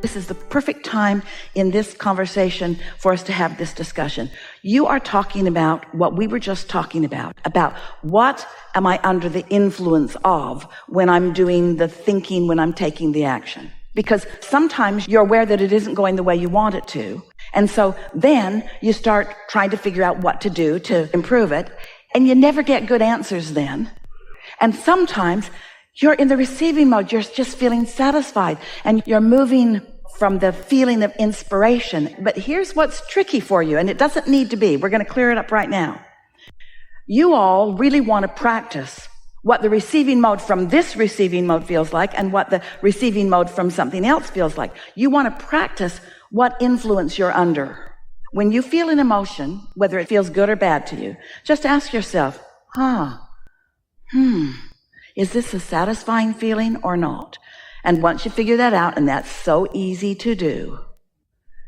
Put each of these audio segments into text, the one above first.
This is the perfect time in this conversation for us to have this discussion. You are talking about what we were just talking about what am I under the influence of when I'm doing the thinking, when I'm taking the action. Because sometimes you're aware that it isn't going the way you want it to. And so then you start trying to figure out what to do to improve it. And you never get good answers then. And sometimes you're in the receiving mode. You're just feeling satisfied and you're moving from the feeling of inspiration. But here's what's tricky for you, and it doesn't need to be. We're going to clear it up right now. You all really want to practice what the receiving mode from this receiving mode feels like and what the receiving mode from something else feels like. You want to practice what influence you're under. When you feel an emotion, whether it feels good or bad to you, just ask yourself, is this a satisfying feeling or not? And once you figure that out, and that's so easy to do,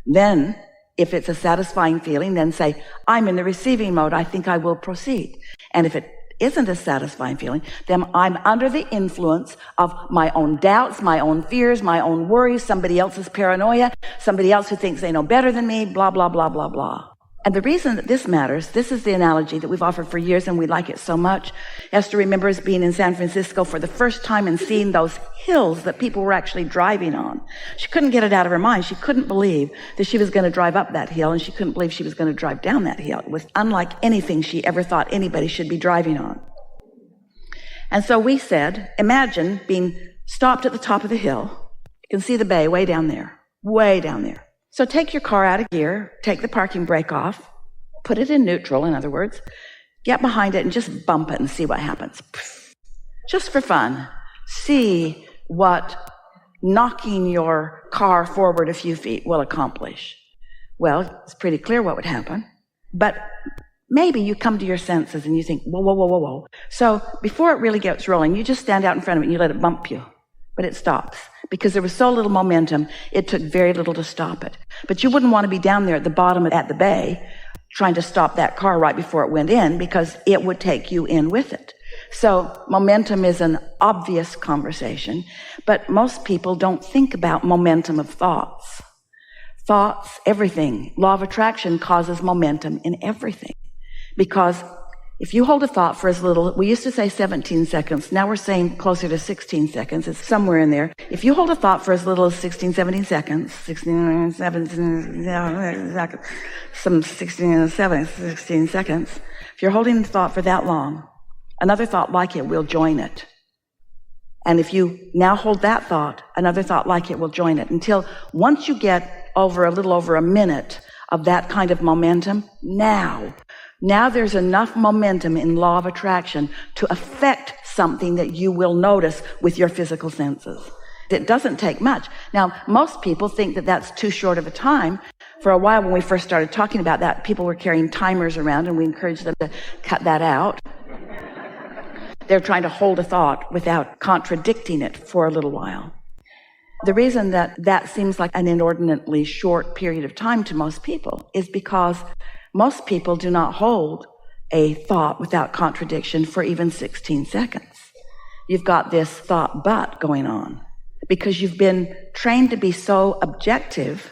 then if it's a satisfying feeling, then say, I'm in the receiving mode. I think I will proceed. And if it isn't a satisfying feeling, then I'm under the influence of my own doubts, my own fears, my own worries, somebody else's paranoia, somebody else who thinks they know better than me, blah, blah, blah, blah, blah. And the reason that this matters, this is the analogy that we've offered for years and we like it so much. Esther remembers being in San Francisco for the first time and seeing those hills that people were actually driving on. She couldn't get it out of her mind. She couldn't believe that she was going to drive up that hill, and she couldn't believe she was going to drive down that hill. It was unlike anything she ever thought anybody should be driving on. And so we said, imagine being stopped at the top of the hill. You can see the bay way down there, way down there. So take your car out of gear, take the parking brake off, put it in neutral, in other words, get behind it and just bump it and see what happens. Just for fun. See what knocking your car forward a few feet will accomplish. Well, it's pretty clear what would happen, but maybe you come to your senses and you think, whoa, whoa, whoa, whoa, whoa. So before it really gets rolling, you just stand out in front of it and you let it bump you. But it stops because there was so little momentum, it took very little to stop it. But you wouldn't want to be down there at the bottom at the bay trying to stop that car right before it went in, because it would take you in with it. So momentum is an obvious conversation, but most people don't think about momentum of thoughts. Thoughts, everything. Law of attraction causes momentum in everything. Because if you hold a thought for as little, we used to say 17 seconds. Now we're saying closer to 16 seconds. It's somewhere in there. If you hold a thought for as little as 16, 17 seconds, 16, 17 seconds, some 16, 16 seconds, if you're holding the thought for that long, another thought like it will join it. And if you now hold that thought, another thought like it will join it, until once you get over a little over a minute of that kind of momentum, now there's enough momentum in law of attraction to affect something that you will notice with your physical senses. It doesn't take much. Now, most people think that that's too short of a time. For a while, when we first started talking about that, people were carrying timers around, and we encouraged them to cut that out. They're trying to hold a thought without contradicting it for a little while. The reason that seems like an inordinately short period of time to most people is because most people do not hold a thought without contradiction for even 16 seconds. You've got this thought but going on because you've been trained to be so objective,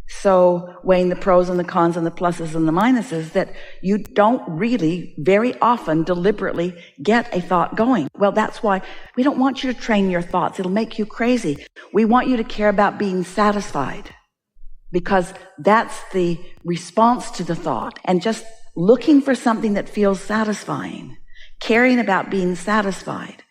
so weighing the pros and the cons and the pluses and the minuses, that you don't really very often deliberately get a thought going. Well, that's why we don't want you to train your thoughts. It'll make you crazy. We want you to care about being satisfied, because that's the response to the thought. And just looking for something that feels satisfying, caring about being satisfied,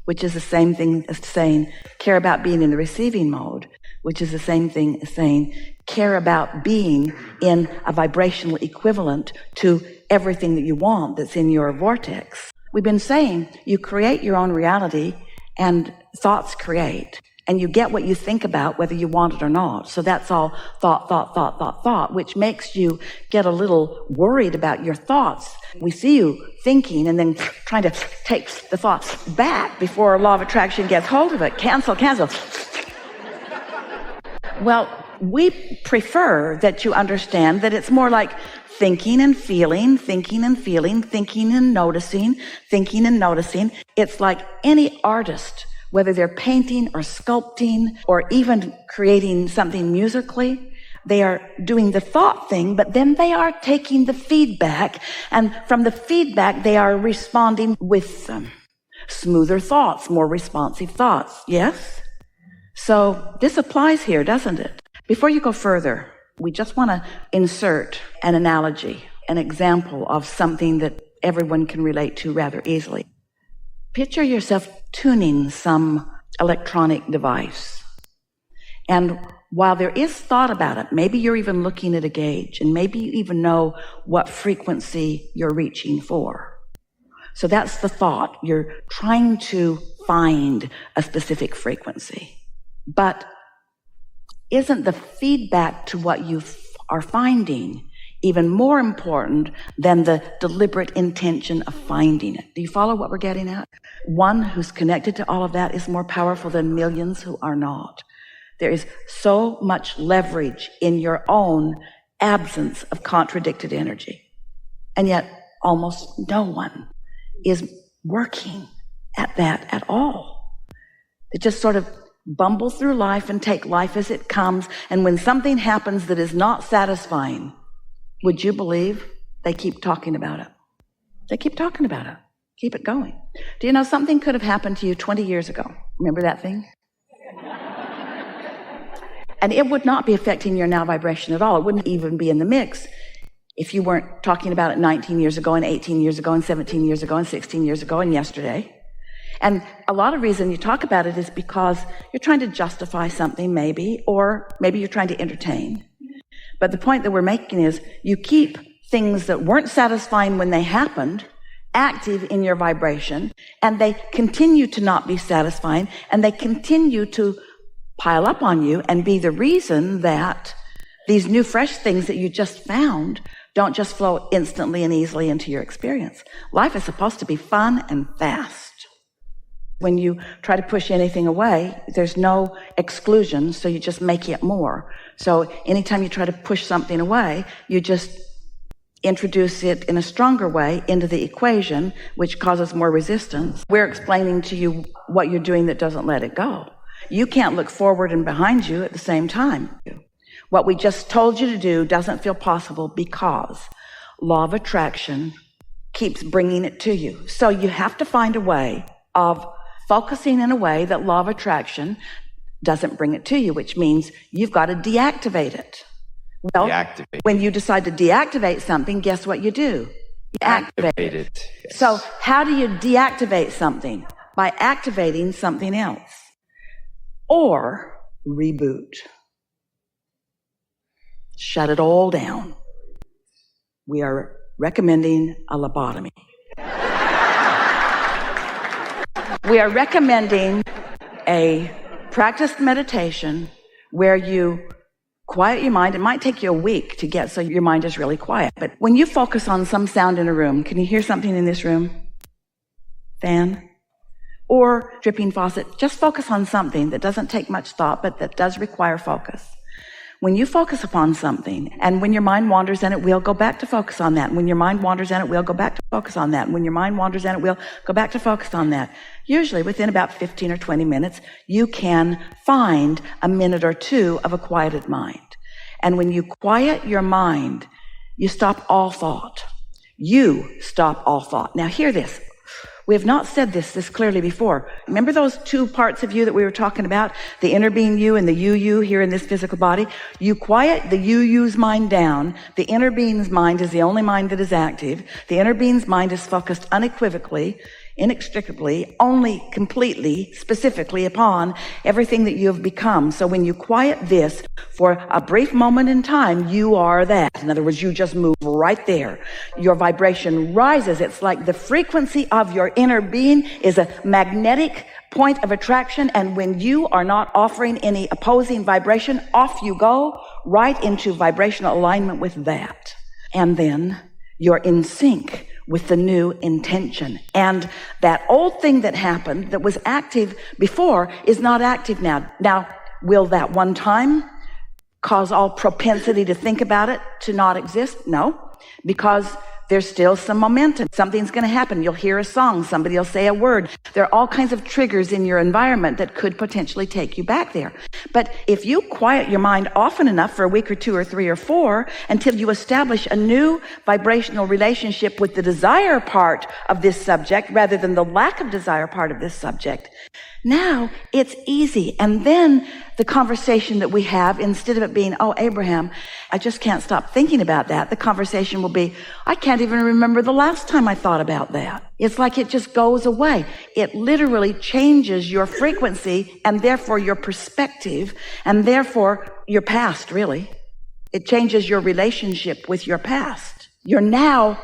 which is the same thing as saying care about being in the receiving mode, which is the same thing as saying care about being in a vibrational equivalent to everything that you want that's in your vortex. We've been saying you create your own reality, and thoughts create. And you get what you think about, whether you want it or not. So that's all thought, which makes you get a little worried about your thoughts. We see you thinking and then trying to take the thoughts back before law of attraction gets hold of it. Cancel. Well, we prefer that you understand that it's more like thinking and feeling, thinking and noticing. It's like any artist whether they're painting or sculpting or even creating something musically, they are doing the thought thing, but then they are taking the feedback, and from the feedback, they are responding with them. Smoother thoughts, more responsive thoughts, yes? So this applies here, doesn't it? Before you go further, we just want to insert an analogy, an example of something that everyone can relate to rather easily. Picture yourself tuning some electronic device. And while there is thought about it, maybe you're even looking at a gauge, and maybe you even know what frequency you're reaching for. So that's the thought. You're trying to find a specific frequency. But isn't the feedback to what you are finding even more important than the deliberate intention of finding it? Do you follow what we're getting at? One who's connected to all of that is more powerful than millions who are not. There is so much leverage in your own absence of contradicted energy. And yet almost no one is working at that at all. They just sort of bumble through life and take life as it comes. And when something happens that is not satisfying, would you believe they keep talking about it? They keep talking about it. Keep it going. Do you know something could have happened to you 20 years ago? Remember that thing? And it would not be affecting your now vibration at all. It wouldn't even be in the mix if you weren't talking about it 19 years ago and 18 years ago and 17 years ago and 16 years ago and yesterday. And a lot of reason you talk about it is because you're trying to justify something maybe, or maybe you're trying to entertain. But the point that we're making is you keep things that weren't satisfying when they happened active in your vibration, and they continue to not be satisfying, and they continue to pile up on you and be the reason that these new fresh things that you just found don't just flow instantly and easily into your experience. Life is supposed to be fun and fast. When you try to push anything away, there's no exclusion, so you just make it more. So anytime you try to push something away, you just introduce it in a stronger way into the equation, which causes more resistance. We're explaining to you what you're doing that doesn't let it go. You can't look forward and behind you at the same time. What we just told you to do doesn't feel possible because law of attraction keeps bringing it to you. So you have to find a way of focusing in a way that law of attraction doesn't bring it to you, which means you've got to deactivate it. Well, when you decide to deactivate something, guess what you do? You activate it. Yes. So how do you deactivate something? By activating something else. Or reboot. Shut it all down. We are recommending a lobotomy. We are recommending a practiced meditation where you quiet your mind. It might take you a week to get so your mind is really quiet. But when you focus on some sound in a room, can you hear something in this room? Fan? Or dripping faucet? Just focus on something that doesn't take much thought, but that does require focus. When you focus upon something, and when your mind wanders, then it will go back to focus on that. And when your mind wanders, then it will go back to focus on that. And when your mind wanders, then it will go back to focus on that. Usually within about 15 or 20 minutes, you can find a minute or two of a quieted mind. And when you quiet your mind, you stop all thought. You stop all thought. Now hear this. We have not said this clearly before. Remember those two parts of you that we were talking about? The inner being you and the you here in this physical body? You quiet the you's mind down. The inner being's mind is the only mind that is active. The inner being's mind is focused unequivocally, inextricably, only completely, specifically upon everything that you have become. So when you quiet this for a brief moment in time, you are that. In other words, you just move right there. Your vibration rises. It's like the frequency of your inner being is a magnetic point of attraction. And when you are not offering any opposing vibration, off you go right into vibrational alignment with that. And then you're in sync with the new intention. And that old thing that happened that was active before is not active now. Now, will that one time cause all propensity to think about it to not exist? No, because there's still some momentum. Something's going to happen. You'll hear a song. Somebody will say a word. There are all kinds of triggers in your environment that could potentially take you back there. But if you quiet your mind often enough for a week or 2 or 3 or 4 until you establish a new vibrational relationship with the desire part of this subject rather than the lack of desire part of this subject, now it's easy. And then the conversation that we have, instead of it being, oh, Abraham, I just can't stop thinking about that, the conversation will be, I can't even remember the last time I thought about that. It's like it just goes away. It literally changes your frequency and therefore your perspective and therefore your past, really. It changes your relationship with your past. You're now,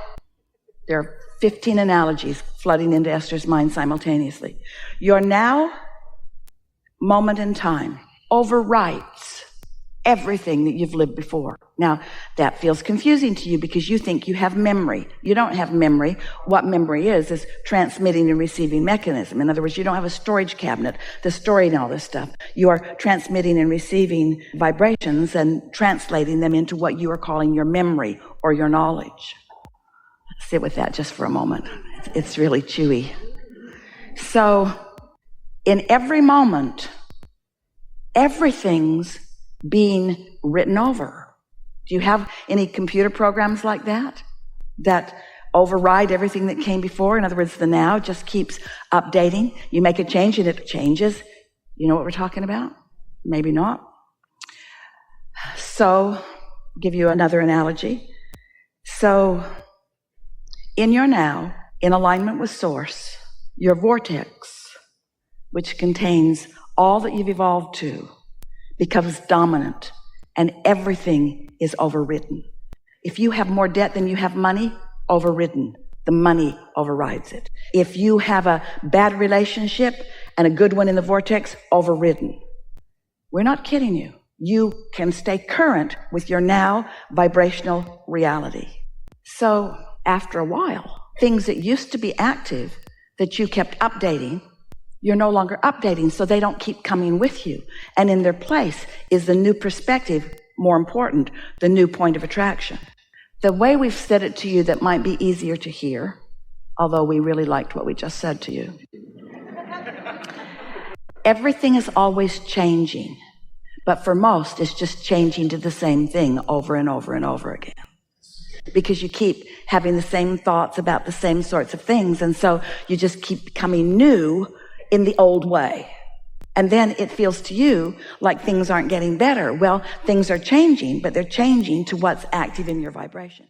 there are 15 analogies flooding into Esther's mind simultaneously. Your now moment in time overwrites everything that you've lived before. Now, that feels confusing to you because you think you have memory. You don't have memory. What memory is transmitting and receiving mechanism. In other words, you don't have a storage cabinet, the story and all this stuff. You are transmitting and receiving vibrations and translating them into what you are calling your memory or your knowledge. Sit with that just for a moment. It's really chewy. So, in every moment, everything's being written over. Do you have any computer programs like that override everything that came before? In other words, the now just keeps updating. You make a change and it changes. You know what we're talking about? Maybe not. So, I'll give you another analogy. So, in your now, in alignment with Source, your vortex, which contains all that you've evolved to, becomes dominant and everything is overridden. If you have more debt than you have money, overridden. The money overrides it. If you have a bad relationship and a good one in the vortex, overridden. We're not kidding you. You can stay current with your now vibrational reality. So after a while, things that used to be active that you kept updating, you're no longer updating, so they don't keep coming with you. And in their place is the new perspective, more important, the new point of attraction. The way we've said it to you that might be easier to hear, although we really liked what we just said to you. Everything is always changing, but for most, it's just changing to the same thing over and over and over again. Because you keep having the same thoughts about the same sorts of things, and so you just keep becoming new in the old way. And then it feels to you like things aren't getting better. Well, things are changing, but they're changing to what's active in your vibration.